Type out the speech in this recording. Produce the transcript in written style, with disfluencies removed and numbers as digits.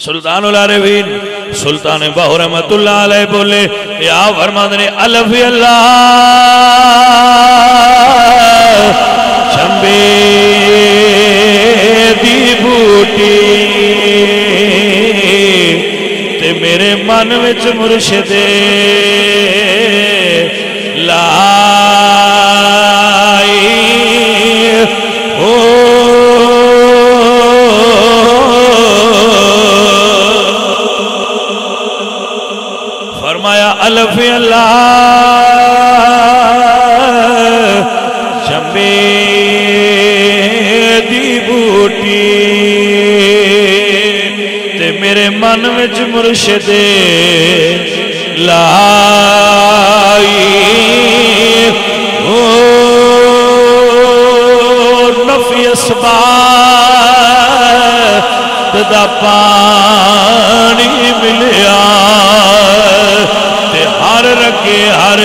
سلطان العارفین سلطان باہو رحمت اللہ علیہ بولے یا فرماتے نے الف اللہ چنبے دی بوٹی تے میرے من وچ مرشد لائی ہو فرمایا الف اللہ چنبے دی بوٹی تے میرے من وچ مرشد لائی او نفی اسباب دا پانی ملیا تے ہر رکے ہر